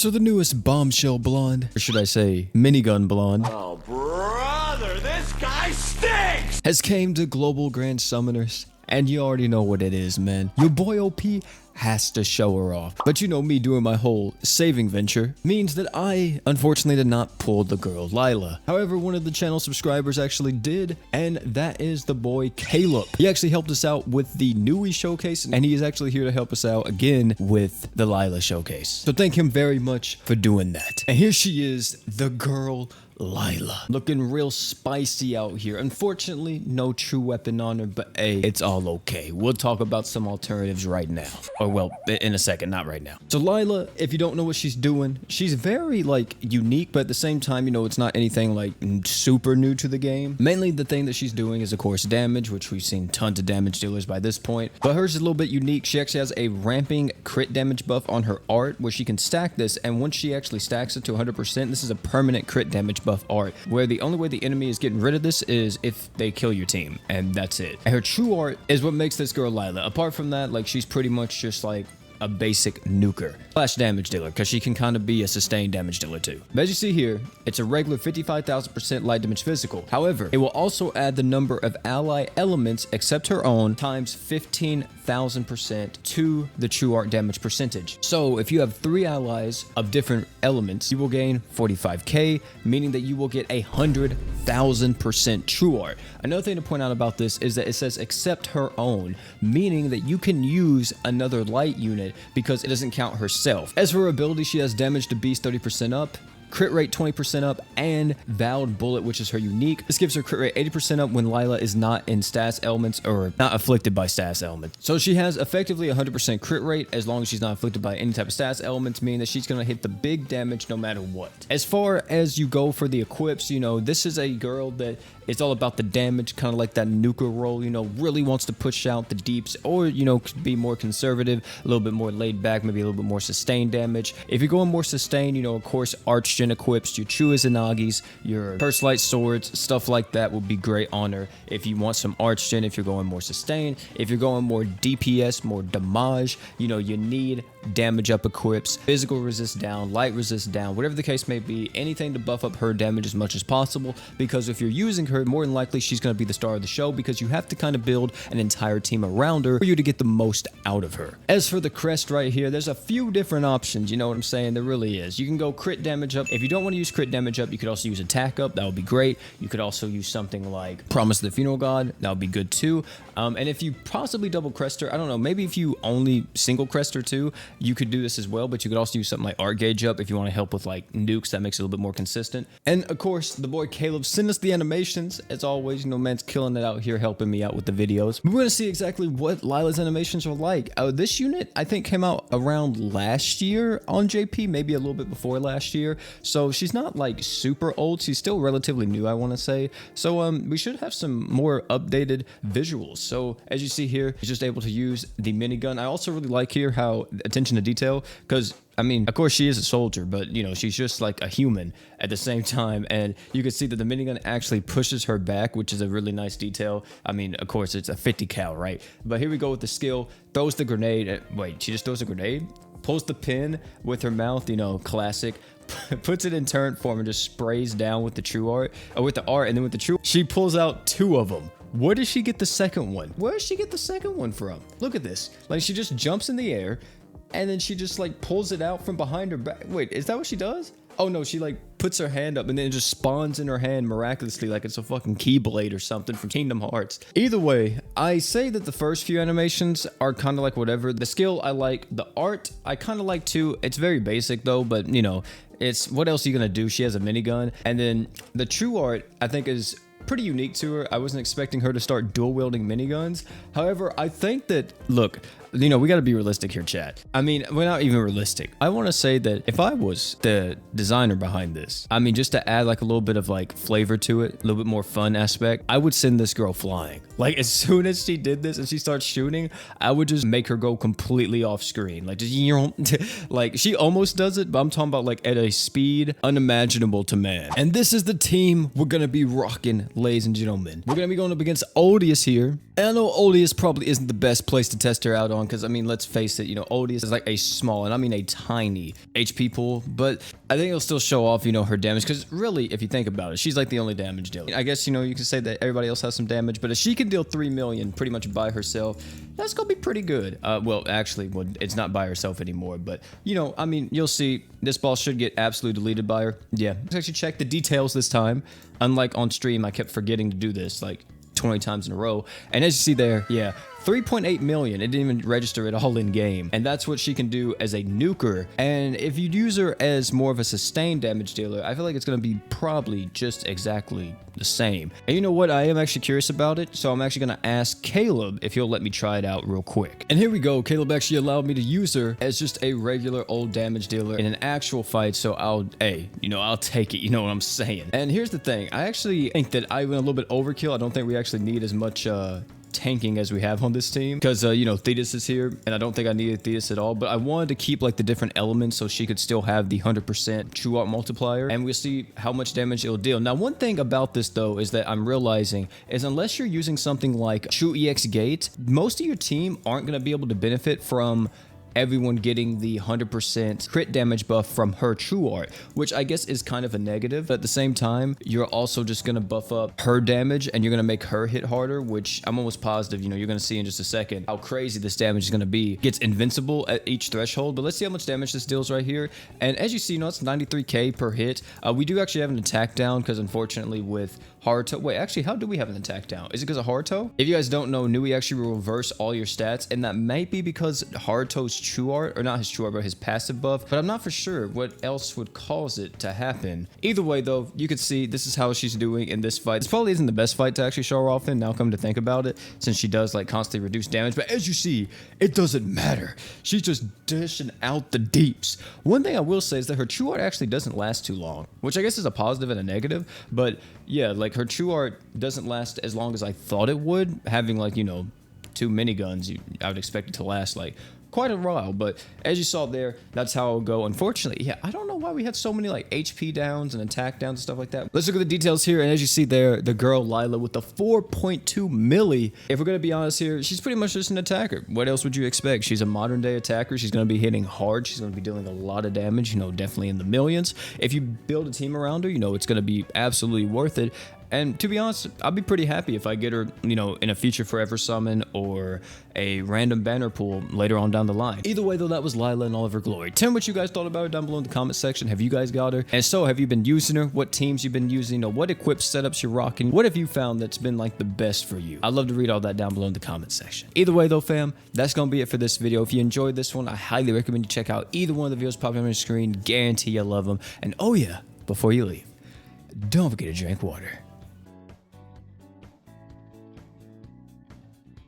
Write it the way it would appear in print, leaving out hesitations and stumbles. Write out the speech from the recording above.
So the newest bombshell blonde, or should I say minigun blonde, Oh, brother, this guy stinks! has came to Global Grand Summoners. And you already know what it is, man. Your boy OP has to show her off. But you know, me doing my whole saving venture means that I, unfortunately, did not pull the girl Lyla. However, one of the channel subscribers actually did, and that is the boy Caleb. He actually helped us out with the Nui showcase, and he is actually here to help us out again with the Lyla showcase. So thank him very much for doing that. And here she is, the girl Lyla, looking real spicy out here. Unfortunately, no true weapon on her, but hey, it's all okay. We'll talk about some alternatives right now. Or well, in a second, not right now. So Lyla, if you don't know what she's doing, she's very like unique, but at the same time, you know, it's not anything like super new to the game. Mainly the thing that she's doing is of course damage, which we've seen tons of damage dealers by this point, but hers is a little bit unique. She actually has a ramping crit damage buff on her art where she can stack this, and once she actually stacks it to 100%, this is a permanent crit damage buff art, where the only way the enemy is getting rid of this is if they kill your team, and that's it. And her true art is what makes this girl Lyla. Apart from that, like, she's pretty much just like a basic nuker slash damage dealer, because she can kind of be a sustained damage dealer too. But as you see here, it's a regular 55,000% light damage physical. However, it will also add the number of ally elements except her own times 15,000% to the true art damage percentage. So if you have 3 allies of different elements, you will gain 45k, meaning that you will get 100,000% true art. Another thing to point out about this is that it says except her own, meaning that you can use another light unit because it doesn't count herself. As for her ability, she has damage to beast 30% up, crit rate 20% up, and Vowed Bullet, which is her unique. This gives her crit rate 80% up when Lyla is not in status elements or not afflicted by status elements. So she has effectively 100% crit rate as long as she's not afflicted by any type of status elements, meaning that she's going to hit the big damage no matter what. As far as you go for the equips, you know, this is a girl that it's all about the damage, kind of like that nuker role, you know, really wants to push out the deeps, or, you know, could be more conservative, a little bit more laid back, maybe a little bit more sustained damage. If you're going more sustained, you know, of course, Archgen equips, your True Izanagis, your Curse Light Swords, stuff like that will be great on her. If you want some Archgen, if you're going more sustained, if you're going more DPS, more damage, you know, you need damage up equips, physical resist down, light resist down, whatever the case may be, anything to buff up her damage as much as possible, because if you're using her, more than likely she's going to be the star of the show, because you have to kind of build an entire team around her for you to get the most out of her. As for the crest right here, there's a few different options, you know what I'm saying? There really is. You can go crit damage up. If you don't want to use crit damage up, you could also use attack up. That would be great. You could also use something like Promise of the Funeral God. That would be good too. And if you possibly double crest her, I don't know, maybe if you only single crest her too, you could do this as well, but you could also use something like Art Gauge up if you want to help with like nukes. That makes it a little bit more consistent. And of course, the boy Caleb sent us the animations. As always, you know, man's killing it out here, helping me out with the videos. We're going to see exactly what Lyla's animations are like. This unit, I think, came out around last year on JP, maybe a little bit before last year. So she's not like super old. She's still relatively new, I want to say. So we should have some more updated visuals. So as you see here, he's just able to use the minigun. I also really like here how attention to detail, because I mean, of course she is a soldier, but you know, she's just like a human at the same time. And you can see that the minigun actually pushes her back, which is a really nice detail. I mean, of course it's a 50 cal, right? But here we go with the skill, throws the grenade. Wait, she just throws a grenade? Pulls the pin with her mouth, you know, classic. Puts it in turret form and just sprays down with the true art, or with the art, and then with the true, she pulls out 2 of them. Where does she get the second one? Where does she get the second one from? Look at this. Like, she just jumps in the air, and then she just like pulls it out from behind her back. Wait, is that what she does? Oh no, she like puts her hand up and then it just spawns in her hand miraculously like it's a fucking Keyblade or something from Kingdom Hearts. Either way, I say that the first few animations are kind of like whatever. The skill I like, the art I kind of like too. It's very basic though, but you know, it's what else are you gonna do? She has a minigun. And then the true art I think is pretty unique to her. I wasn't expecting her to start dual wielding miniguns. However, I think that, look, you know, we got to be realistic here, chat. I mean, we're not even realistic. I want to say that if I was the designer behind this, I mean, just to add like a little bit of like flavor to it, a little bit more fun aspect, I would send this girl flying. Like as soon as she did this and she starts shooting, I would just make her go completely off screen. Like just, you know, like she almost does it, but I'm talking about like at a speed unimaginable to man. And this is the team we're going to be rocking, ladies and gentlemen. We're going to be going up against Odious here. And I know Odious probably isn't the best place to test her out on, strong because, I mean, let's face it, you know, Odious is like a small, and I mean a tiny HP pool, but I think it'll still show off, you know, her damage because really, if you think about it, she's like the only damage dealer. I guess, you know, you can say that everybody else has some damage, but if she can deal 3 million pretty much by herself, that's gonna be pretty good. Well, actually, it's not by herself anymore, but, you know, I mean, you'll see this boss should get absolutely deleted by her. Yeah, let's actually check the details this time. Unlike on stream, I kept forgetting to do this like 20 times in a row. And as you see there, yeah, 3.8 million. It didn't even register it all in game. And that's what she can do as a nuker. And if you use her as more of a sustained damage dealer, I feel like it's going to be probably just exactly the same. And you know what? I am actually curious about it. So I'm actually going to ask Caleb if he'll let me try it out real quick. And here we go. Caleb actually allowed me to use her as just a regular old damage dealer in an actual fight. So I'll take it. You know what I'm saying? And here's the thing. I actually think that I went a little bit overkill. I don't think we actually need as much, tanking as we have on this team because you know, Thetis is here and I don't think I needed Thetis at all, but I wanted to keep like the different elements so she could still have the 100% true art multiplier, and we'll see how much damage it'll deal. Now, one thing about this though is that I'm realizing is unless you're using something like True EX Gate, most of your team aren't going to be able to benefit from everyone getting the 100% crit damage buff from her true art, which I guess is kind of a negative. But at the same time, you're also just going to buff up her damage and you're going to make her hit harder, which I'm almost positive, you know, you're going to see in just a second how crazy this damage is going to be. Gets invincible at each threshold, but let's see how much damage this deals right here. And as you see, you know, it's 93k per hit. We do actually have an attack down because unfortunately with Haruto, wait, actually, how do we have an attack down? Is it because of Haruto? If you guys don't know, Nui actually will reverse all your stats, and that might be because Haruto's true art, or not his true art, but his passive buff, but I'm not for sure what else would cause it to happen. Either way, though, you can see this is how she's doing in this fight. This probably isn't the best fight to actually show her off in, now come to think about it, since she does like constantly reduce damage, but as you see, it doesn't matter. She's just dishing out the deeps. One thing I will say is that her true art actually doesn't last too long, which I guess is a positive and a negative, but yeah, like her true art doesn't last as long as I thought it would. Having like, you know, 2 miniguns, I would expect it to last like quite a while, but as you saw there, that's how it'll go. Unfortunately, yeah, I don't know why we had so many like HP downs and attack downs and stuff like that. Let's look at the details here, and as you see there, the girl Lyla with the 4.2 milli. If we're gonna be honest here, she's pretty much just an attacker. What else would you expect? She's a modern day attacker. She's gonna be hitting hard. She's gonna be dealing a lot of damage, you know, definitely in the millions. If you build a team around her, you know, it's gonna be absolutely worth it. And to be honest, I'll be pretty happy if I get her, you know, in a future forever summon or a random banner pool later on down the line. Either way, though, that was Lyla in all of her glory. Tell me what you guys thought about her down below in the comment section. Have you guys got her? And so, have you been using her? What teams you've been using? You know, what equip setups you're rocking? What have you found that's been like the best for you? I'd love to read all that down below in the comment section. Either way, though, fam, that's gonna be it for this video. If you enjoyed this one, I highly recommend you check out either one of the videos popping on your screen. Guarantee you love them. And oh yeah, before you leave, don't forget to drink water.